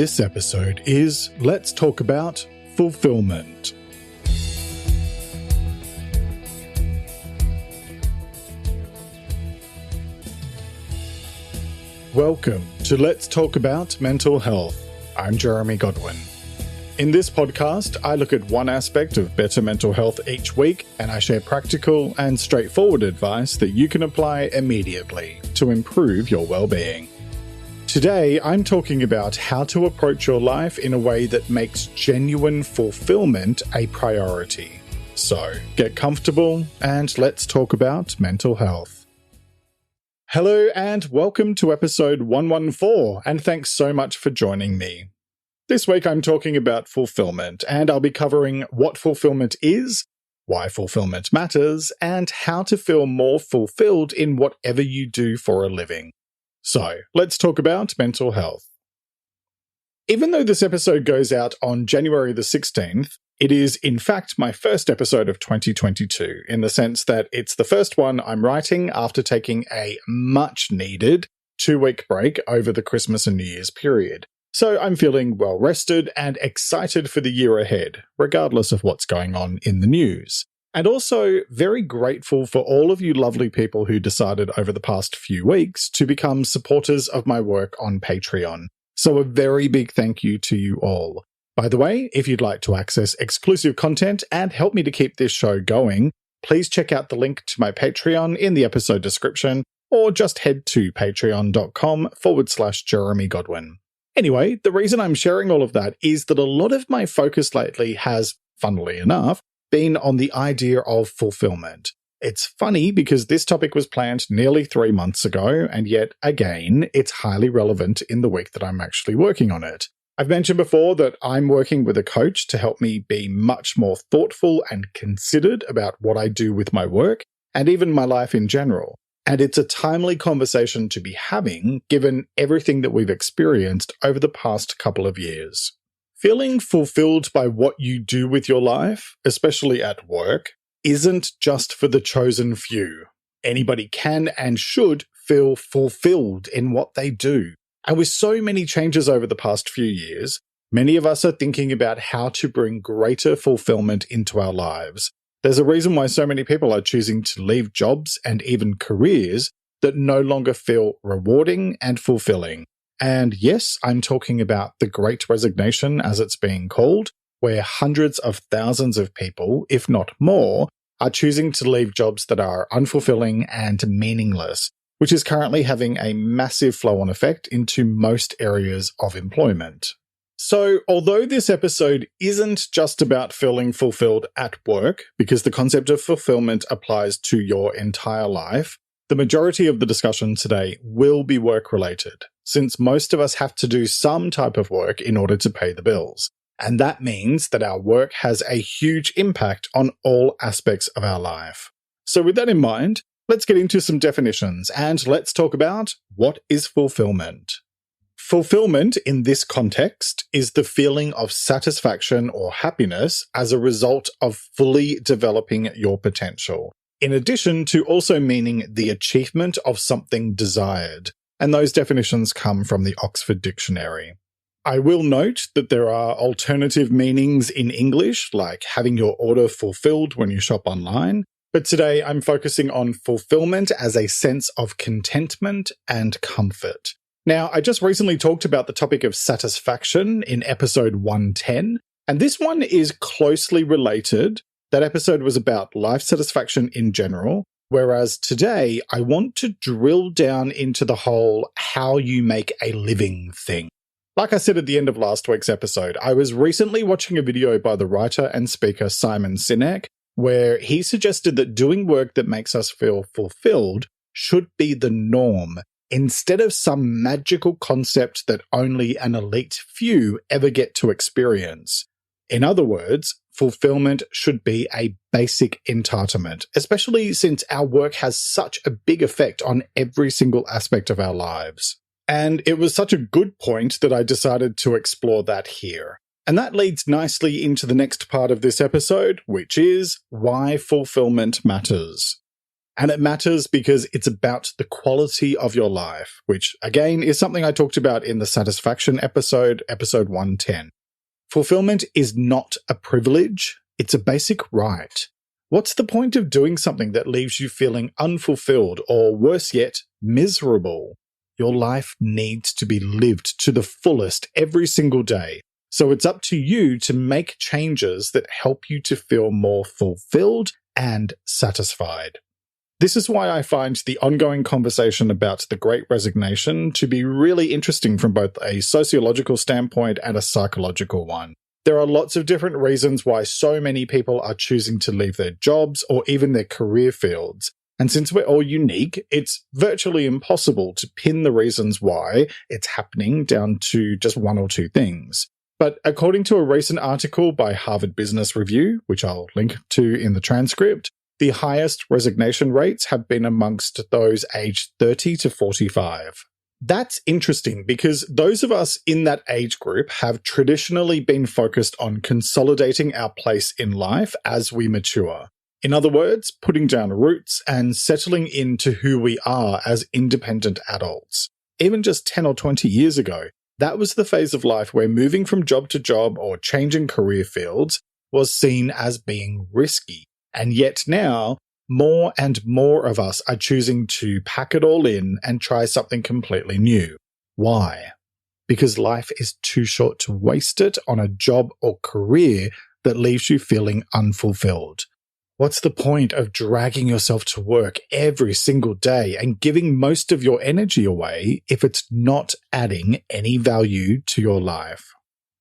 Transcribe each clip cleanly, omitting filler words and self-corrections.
this episode is let's talk about fulfillment. Welcome to Let's Talk About Mental Health. I'm Jeremy Godwin. In this podcast, I look at one aspect of better mental health each week, and I share practical and straightforward advice that you can apply immediately to improve your well-being. Today, I'm talking about how to approach your life in a way that makes genuine fulfillment a priority. So, get comfortable and let's talk about mental health. Hello and welcome to episode 114, and thanks so much for joining me. This week I'm talking about fulfillment, and I'll be covering what fulfillment is, why fulfillment matters, and how to feel more fulfilled in whatever you do for a living. So, let's talk about mental health. Even though this episode goes out on January the 16th, it is in fact my first episode of 2022, in the sense that it's the first one I'm writing after taking a much-needed 2-week break over the Christmas and New Year's period. So I'm feeling well rested and excited for the year ahead, regardless of what's going on in the news. And also very grateful for all of you lovely people who decided over the past few weeks to become supporters of my work on Patreon. So a very big thank you to you all. By the way, if you'd like to access exclusive content and help me to keep this show going, please check out the link to my Patreon in the episode description, or just head to patreon.com/Jeremy Godwin. Anyway, the reason I'm sharing all of that is that a lot of my focus lately has, funnily enough, been on the idea of fulfillment. It's funny because this topic was planned nearly 3 months ago, and yet, again, it's highly relevant in the week that I'm actually working on it. I've mentioned before that I'm working with a coach to help me be much more thoughtful and considered about what I do with my work, and even my life in general. And it's a timely conversation to be having, given everything that we've experienced over the past couple of years. Feeling fulfilled by what you do with your life, especially at work, isn't just for the chosen few. Anybody can and should feel fulfilled in what they do. And with so many changes over the past few years, many of us are thinking about how to bring greater fulfillment into our lives. There's a reason why so many people are choosing to leave jobs and even careers that no longer feel rewarding and fulfilling. And yes, I'm talking about the Great Resignation, as it's being called, where hundreds of thousands of people, if not more, are choosing to leave jobs that are unfulfilling and meaningless, which is currently having a massive flow-on effect into most areas of employment. So, although this episode isn't just about feeling fulfilled at work, because the concept of fulfillment applies to your entire life, the majority of the discussion today will be work-related, since most of us have to do some type of work in order to pay the bills. And that means that our work has a huge impact on all aspects of our life. So with that in mind, let's get into some definitions, and let's talk about what is fulfillment. Fulfillment in this context is the feeling of satisfaction or happiness as a result of fully developing your potential, in addition to also meaning the achievement of something desired, and those definitions come from the Oxford Dictionary. I will note that there are alternative meanings in English, like having your order fulfilled when you shop online, but today I'm focusing on fulfillment as a sense of contentment and comfort. Now, I just recently talked about the topic of satisfaction in episode 110, and this one is closely related. That episode was about life satisfaction in general, whereas today I want to drill down into the whole how you make a living thing. Like I said at the end of last week's episode, I was recently watching a video by the writer and speaker Simon Sinek, where he suggested that doing work that makes us feel fulfilled should be the norm, instead of some magical concept that only an elite few ever get to experience. In other words, fulfillment should be a basic entitlement, especially since our work has such a big effect on every single aspect of our lives. And it was such a good point that I decided to explore that here. And that leads nicely into the next part of this episode, which is why fulfillment matters. And it matters because it's about the quality of your life, which again is something I talked about in the satisfaction episode, episode 110. Fulfillment is not a privilege, it's a basic right. What's the point of doing something that leaves you feeling unfulfilled or, worse yet, miserable? Your life needs to be lived to the fullest every single day. So it's up to you to make changes that help you to feel more fulfilled and satisfied. This is why I find the ongoing conversation about the Great Resignation to be really interesting from both a sociological standpoint and a psychological one. There are lots of different reasons why so many people are choosing to leave their jobs or even their career fields. And since we're all unique, it's virtually impossible to pin the reasons why it's happening down to just one or two things. But according to a recent article by Harvard Business Review, which I'll link to in the transcript, the highest resignation rates have been amongst those aged 30 to 45. That's interesting because those of us in that age group have traditionally been focused on consolidating our place in life as we mature. In other words, putting down roots and settling into who we are as independent adults. Even just 10 or 20 years ago, that was the phase of life where moving from job to job or changing career fields was seen as being risky. And yet now, more and more of us are choosing to pack it all in and try something completely new. Why? Because life is too short to waste it on a job or career that leaves you feeling unfulfilled. What's the point of dragging yourself to work every single day and giving most of your energy away if it's not adding any value to your life?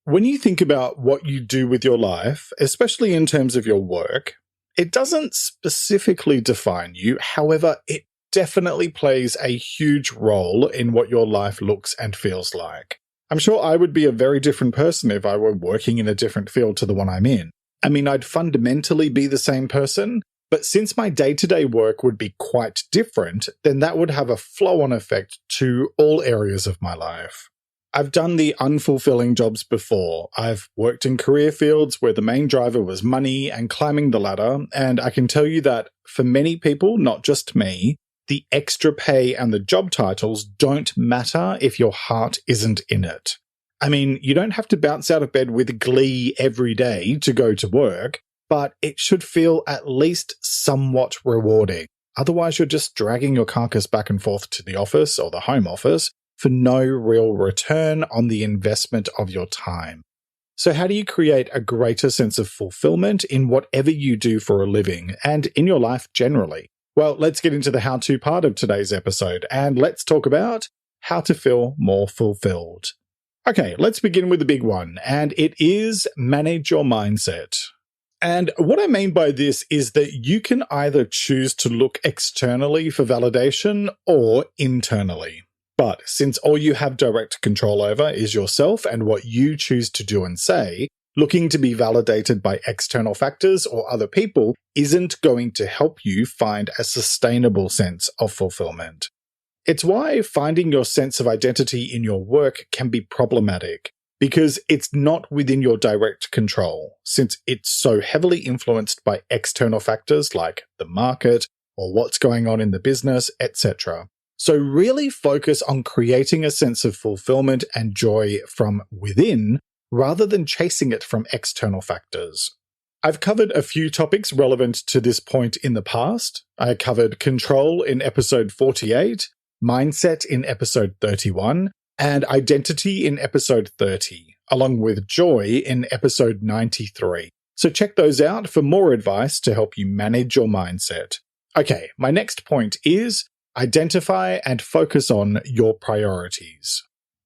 When you think about what you do with your life, especially in terms of your work, it doesn't specifically define you. However, it definitely plays a huge role in what your life looks and feels like. I'm sure I would be a very different person if I were working in a different field to the one I'm in. I mean, I'd fundamentally be the same person, but since my day-to-day work would be quite different, then that would have a flow-on effect to all areas of my life. I've done the unfulfilling jobs before. I've worked in career fields where the main driver was money and climbing the ladder, and I can tell you that for many people, not just me, the extra pay and the job titles don't matter if your heart isn't in it. I mean, you don't have to bounce out of bed with glee every day to go to work, but it should feel at least somewhat rewarding. Otherwise, you're just dragging your carcass back and forth to the office or the home office for no real return on the investment of your time. So how do you create a greater sense of fulfillment in whatever you do for a living and in your life generally? Well, let's get into the how-to part of today's episode and let's talk about how to feel more fulfilled. Okay, let's begin with the big one, and it is manage your mindset. And what I mean by this is that you can either choose to look externally for validation or internally. But since all you have direct control over is yourself and what you choose to do and say, looking to be validated by external factors or other people isn't going to help you find a sustainable sense of fulfillment. It's why finding your sense of identity in your work can be problematic, because it's not within your direct control, since it's so heavily influenced by external factors like the market or what's going on in the business, etc. So really focus on creating a sense of fulfillment and joy from within, rather than chasing it from external factors. I've covered a few topics relevant to this point in the past. I covered control in episode 48, mindset in episode 31, and identity in episode 30, along with joy in episode 93. So check those out for more advice to help you manage your mindset. Okay, my next point is identify and focus on your priorities.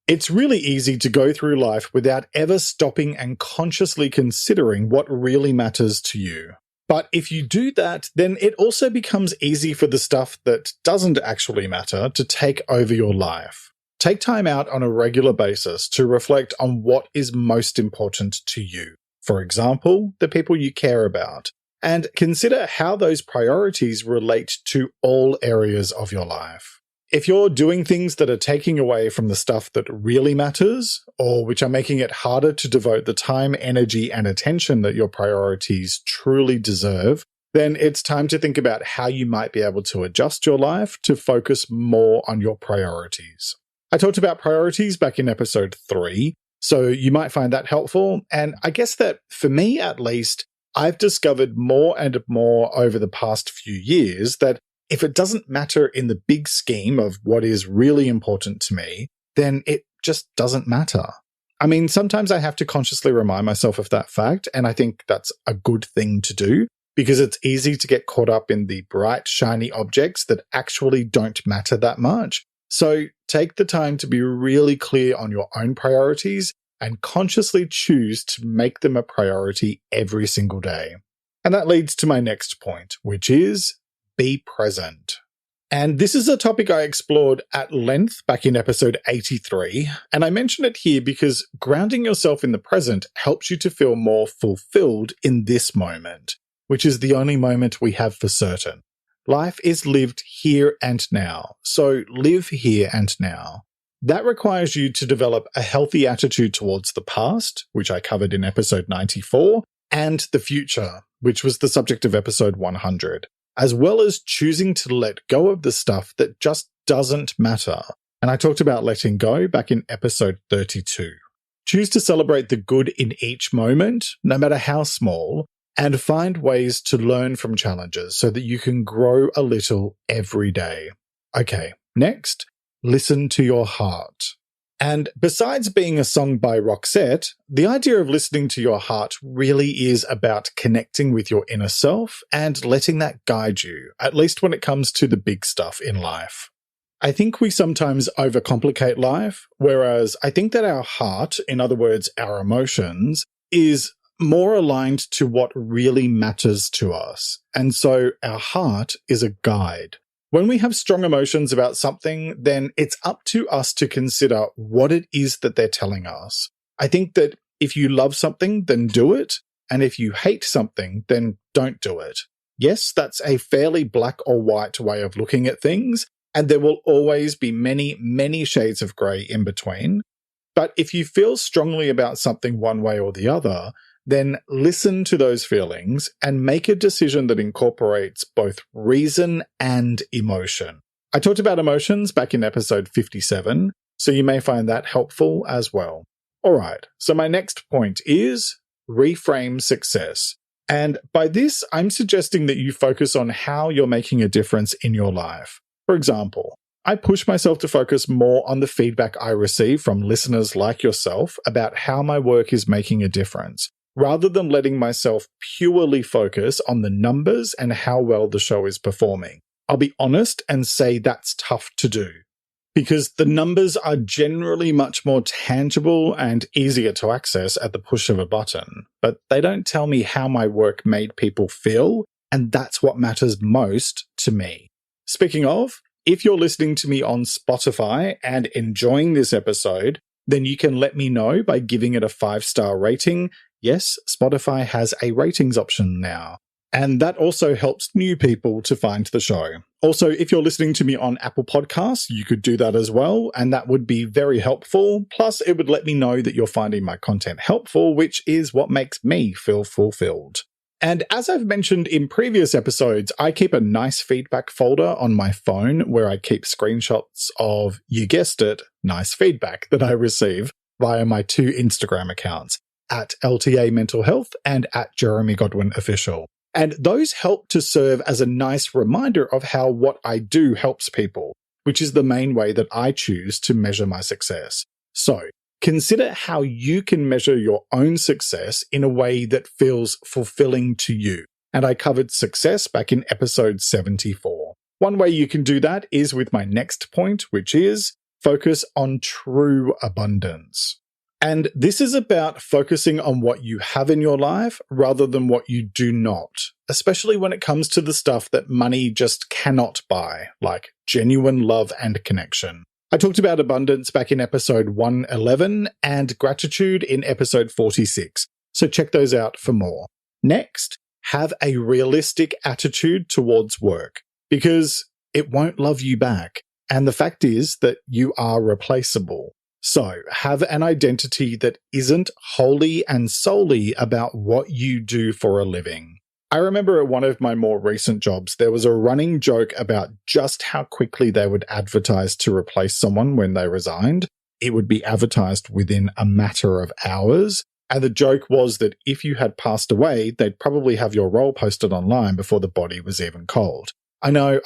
It's really easy to go through life without ever stopping and consciously considering what really matters to you. But if you do that, then it also becomes easy for the stuff that doesn't actually matter to take over your life. Take time out on a regular basis to reflect on what is most important to you. For example, the people you care about. And consider how those priorities relate to all areas of your life. If you're doing things that are taking away from the stuff that really matters, or which are making it harder to devote the time, energy, and attention that your priorities truly deserve, then it's time to think about how you might be able to adjust your life to focus more on your priorities. I talked about priorities back in episode 3, so you might find that helpful. And I guess that for me, at least, I've discovered more and more over the past few years that if it doesn't matter in the big scheme of what is really important to me, then it just doesn't matter. I mean, sometimes I have to consciously remind myself of that fact, and I think that's a good thing to do because it's easy to get caught up in the bright, shiny objects that actually don't matter that much. So take the time to be really clear on your own priorities and consciously choose to make them a priority every single day. And that leads to my next point, which is be present. And this is a topic I explored at length back in episode 83, and I mention it here because grounding yourself in the present helps you to feel more fulfilled in this moment, which is the only moment we have for certain. Life is lived here and now, so live here and now. That requires you to develop a healthy attitude towards the past, which I covered in episode 94, and the future, which was the subject of episode 100. As well as choosing to let go of the stuff that just doesn't matter. And I talked about letting go back in episode 32. Choose to celebrate the good in each moment, no matter how small, and find ways to learn from challenges so that you can grow a little every day. Okay, next, listen to your heart. And besides being a song by Roxette, the idea of listening to your heart really is about connecting with your inner self and letting that guide you, at least when it comes to the big stuff in life. I think we sometimes overcomplicate life, whereas I think that our heart, in other words, our emotions, is more aligned to what really matters to us. And so our heart is a guide. When we have strong emotions about something, then it's up to us to consider what it is that they're telling us. I think that if you love something, then do it. And if you hate something, then don't do it. Yes, that's a fairly black or white way of looking at things, and there will always be many, many shades of grey in between. But if you feel strongly about something one way or the other, then listen to those feelings and make a decision that incorporates both reason and emotion. I talked about emotions back in episode 57, so you may find that helpful as well. All right, so my next point is reframe success. And by this, I'm suggesting that you focus on how you're making a difference in your life. For example, I push myself to focus more on the feedback I receive from listeners like yourself about how my work is making a difference, rather than letting myself purely focus on the numbers and how well the show is performing. I'll be honest and say that's tough to do, because the numbers are generally much more tangible and easier to access at the push of a button, but they don't tell me how my work made people feel, and that's what matters most to me. Speaking of, if you're listening to me on Spotify and enjoying this episode, then you can let me know by giving it a 5-star rating. Yes, Spotify has a ratings option now. And that also helps new people to find the show. Also, if you're listening to me on Apple Podcasts, you could do that as well, and that would be very helpful. Plus, it would let me know that you're finding my content helpful, which is what makes me feel fulfilled. And as I've mentioned in previous episodes, I keep a nice feedback folder on my phone where I keep screenshots of, you guessed it, nice feedback that I receive via my 2 Instagram accounts, at LTA Mental Health and at Jeremy Godwin Official. And those help to serve as a nice reminder of how what I do helps people, which is the main way that I choose to measure my success. So, consider how you can measure your own success in a way that feels fulfilling to you. And I covered success back in episode 74. One way you can do that is with my next point, which is focus on true abundance. And this is about focusing on what you have in your life rather than what you do not, especially when it comes to the stuff that money just cannot buy, like genuine love and connection. I talked about abundance back in episode 111 and gratitude in episode 46, so check those out for more. Next, have a realistic attitude towards work, because it won't love you back. And the fact is that you are replaceable. So have an identity that isn't wholly and solely about what you do for a living. I remember at one of my more recent jobs, there was a running joke about just how quickly they would advertise to replace someone when they resigned. It would be advertised within a matter of hours. And the joke was that if you had passed away, they'd probably have your role posted online before the body was even cold. I know,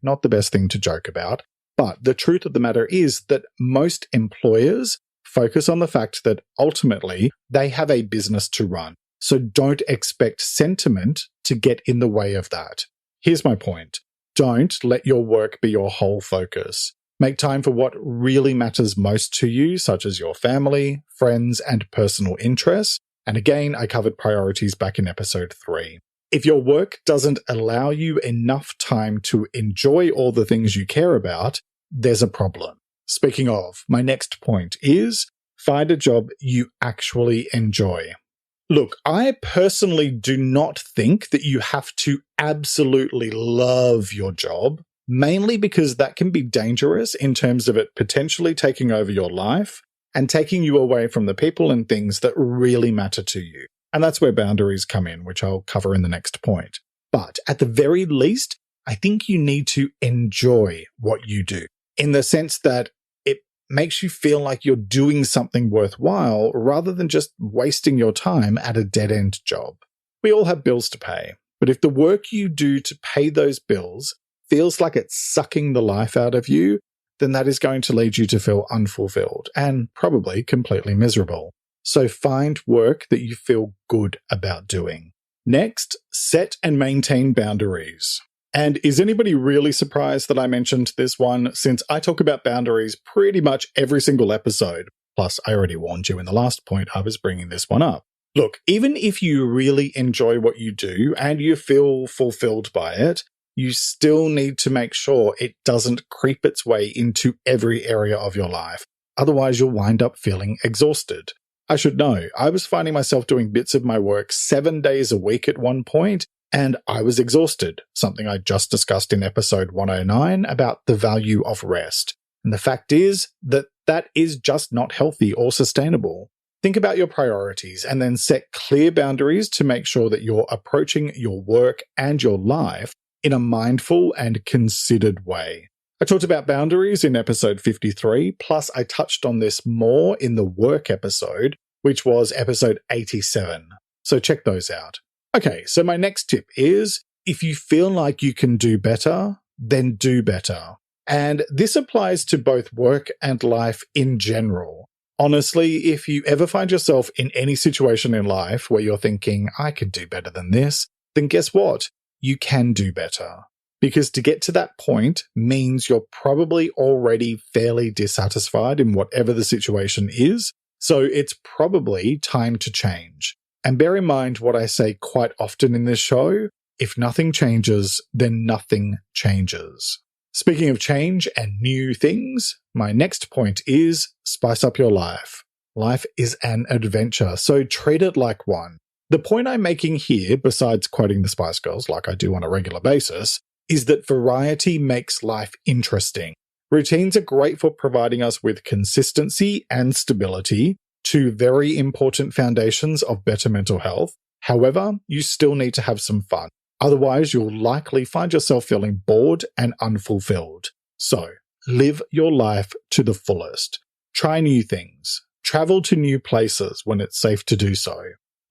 not the best thing to joke about. But the truth of the matter is that most employers focus on the fact that ultimately they have a business to run. So don't expect sentiment to get in the way of that. Here's my point. Don't let your work be your whole focus. Make time for what really matters most to you, such as your family, friends, and personal interests. And again, I covered priorities back in episode 3. If your work doesn't allow you enough time to enjoy all the things you care about, there's a problem. Speaking of, my next point is find a job you actually enjoy. Look, I personally do not think that you have to absolutely love your job, mainly because that can be dangerous in terms of it potentially taking over your life and taking you away from the people and things that really matter to you. And that's where boundaries come in, which I'll cover in the next point. But at the very least, I think you need to enjoy what you do, in the sense that it makes you feel like you're doing something worthwhile rather than just wasting your time at a dead-end job. We all have bills to pay, but if the work you do to pay those bills feels like it's sucking the life out of you, then that is going to lead you to feel unfulfilled and probably completely miserable. So find work that you feel good about doing. Next, set and maintain boundaries. And is anybody really surprised that I mentioned this one, since I talk about boundaries pretty much every single episode? Plus, I already warned you in the last point I was bringing this one up. Look, even if you really enjoy what you do and you feel fulfilled by it, you still need to make sure it doesn't creep its way into every area of your life. Otherwise, you'll wind up feeling exhausted. I should know, I was finding myself doing bits of my work 7 days a week at one point, and I was exhausted, something I just discussed in episode 109 about the value of rest. And the fact is that that is just not healthy or sustainable. Think about your priorities and then set clear boundaries to make sure that you're approaching your work and your life in a mindful and considered way. I talked about boundaries in episode 53, plus I touched on this more in the work episode, which was episode 87. So check those out. Okay, so my next tip is, if you feel like you can do better, then do better. And this applies to both work and life in general. Honestly, if you ever find yourself in any situation in life where you're thinking, I could do better than this, then guess what? You can do better. Because to get to that point means you're probably already fairly dissatisfied in whatever the situation is, so it's probably time to change. And bear in mind what I say quite often in this show, if nothing changes, then nothing changes. Speaking of change and new things, my next point is spice up your life. Life is an adventure, so treat it like one. The point I'm making here, besides quoting the Spice Girls like I do on a regular basis, is that variety makes life interesting. Routines are great for providing us with consistency and stability, two very important foundations of better mental health. However, you still need to have some fun. Otherwise, you'll likely find yourself feeling bored and unfulfilled. So, live your life to the fullest. Try new things. Travel to new places when it's safe to do so.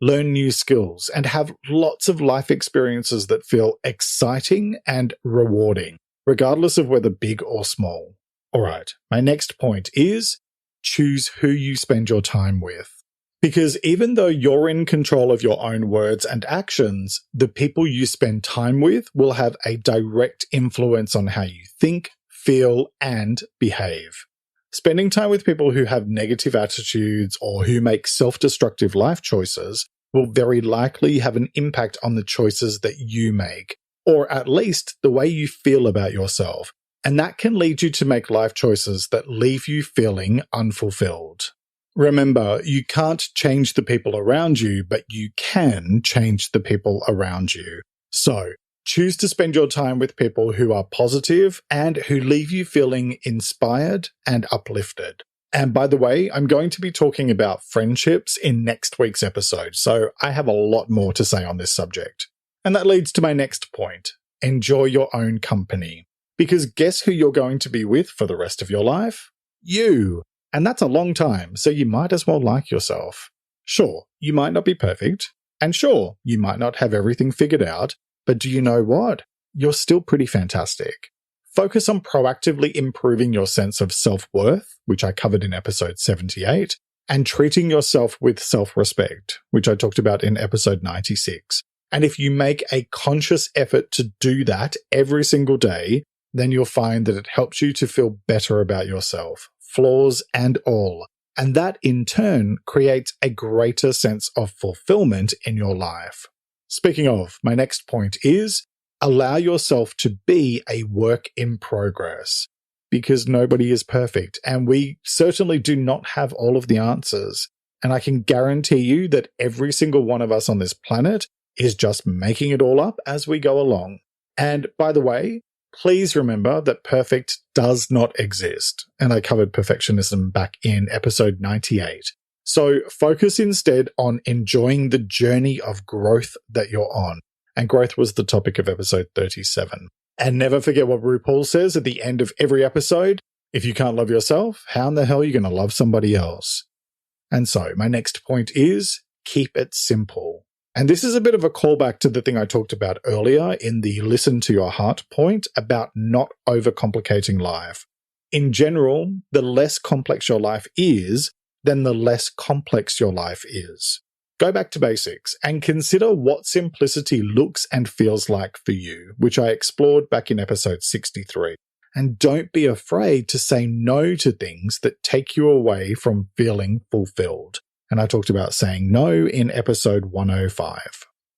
Learn new skills, and have lots of life experiences that feel exciting and rewarding, regardless of whether big or small. Alright, my next point is choose who you spend your time with. Because even though you're in control of your own words and actions, the people you spend time with will have a direct influence on how you think, feel, and behave. Spending time with people who have negative attitudes or who make self-destructive life choices will very likely have an impact on the choices that you make, or at least the way you feel about yourself. And that can lead you to make life choices that leave you feeling unfulfilled. Remember, you can't change the people around you, but you can change the people around you. So, choose to spend your time with people who are positive and who leave you feeling inspired and uplifted. And by the way, I'm going to be talking about friendships in next week's episode, so I have a lot more to say on this subject. And that leads to my next point. Enjoy your own company. Because guess who you're going to be with for the rest of your life? You. And that's a long time, so you might as well like yourself. Sure, you might not be perfect, and sure, you might not have everything figured out, but do you know what? You're still pretty fantastic. Focus on proactively improving your sense of self-worth, which I covered in episode 78, and treating yourself with self-respect, which I talked about in episode 96. And if you make a conscious effort to do that every single day, then you'll find that it helps you to feel better about yourself, flaws and all. And that in turn creates a greater sense of fulfillment in your life. Speaking of, my next point is allow yourself to be a work in progress, because nobody is perfect and we certainly do not have all of the answers. And I can guarantee you that every single one of us on this planet is just making it all up as we go along. And by the way, please remember that perfect does not exist. And I covered perfectionism back in episode 98. So focus instead on enjoying the journey of growth that you're on. And growth was the topic of episode 37. And never forget what RuPaul says at the end of every episode. If you can't love yourself, how in the hell are you going to love somebody else? And so my next point is keep it simple. And this is a bit of a callback to the thing I talked about earlier in the listen to your heart point about not overcomplicating life. In general, the less complex your life is, then the less complex your life is. Go back to basics and consider what simplicity looks and feels like for you, which I explored back in episode 63. And don't be afraid to say no to things that take you away from feeling fulfilled. And I talked about saying no in episode 105.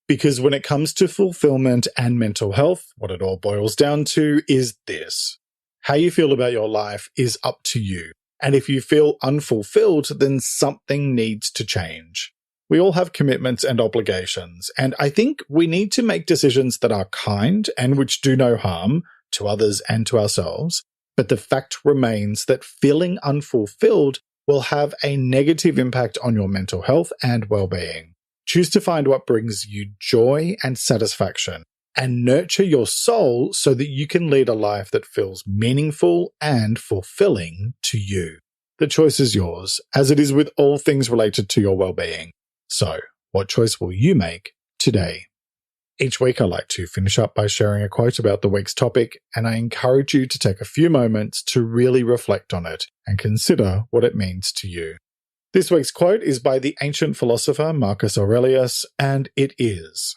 Because when it comes to fulfillment and mental health, what it all boils down to is this. How you feel about your life is up to you. And if you feel unfulfilled, then something needs to change. We all have commitments and obligations, and I think we need to make decisions that are kind and which do no harm to others and to ourselves. But the fact remains that feeling unfulfilled will have a negative impact on your mental health and well-being. Choose to find what brings you joy and satisfaction, and nurture your soul so that you can lead a life that feels meaningful and fulfilling to you. The choice is yours, as it is with all things related to your well-being. So, what choice will you make today? Each week I like to finish up by sharing a quote about the week's topic, and I encourage you to take a few moments to really reflect on it and consider what it means to you. This week's quote is by the ancient philosopher Marcus Aurelius, and it is,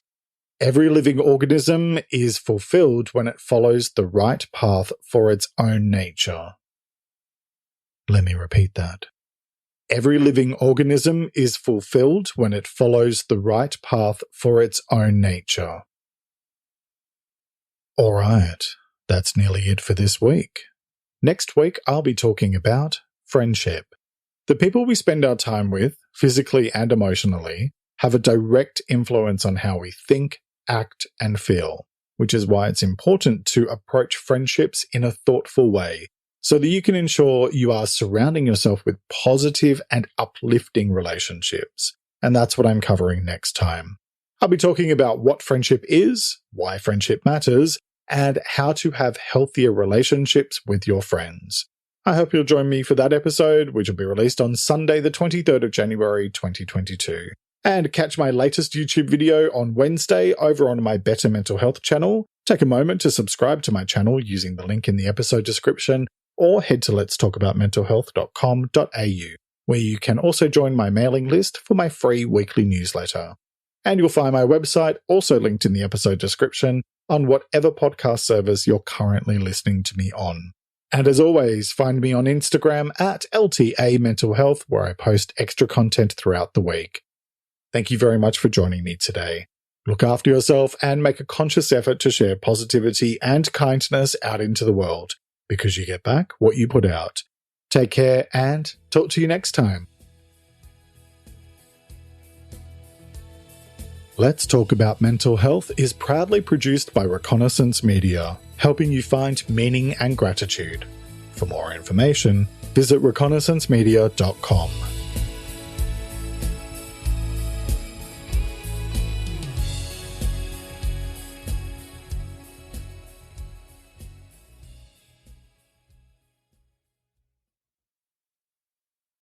"Every living organism is fulfilled when it follows the right path for its own nature." Let me repeat that. Every living organism is fulfilled when it follows the right path for its own nature. All right, that's nearly it for this week. Next week, I'll be talking about friendship. The people we spend our time with, physically and emotionally, have a direct influence on how we think, act, and feel, which is why it's important to approach friendships in a thoughtful way, so that you can ensure you are surrounding yourself with positive and uplifting relationships. And that's what I'm covering next time. I'll be talking about what friendship is, why friendship matters, and how to have healthier relationships with your friends. I hope you'll join me for that episode, which will be released on Sunday, the 23rd of January, 2022. And catch my latest YouTube video on Wednesday over on my Better Mental Health channel. Take a moment to subscribe to my channel using the link in the episode description, or head to letstalkaboutmentalhealth.com.au, where you can also join my mailing list for my free weekly newsletter. And you'll find my website also linked in the episode description on whatever podcast service you're currently listening to me on. And as always, find me on Instagram at LTA Mental Health, where I post extra content throughout the week. Thank you very much for joining me today. Look after yourself and make a conscious effort to share positivity and kindness out into the world, because you get back what you put out. Take care and talk to you next time. Let's Talk About Mental Health is proudly produced by Reconnaissance Media, helping you find meaning and gratitude. For more information, visit reconnaissancemedia.com.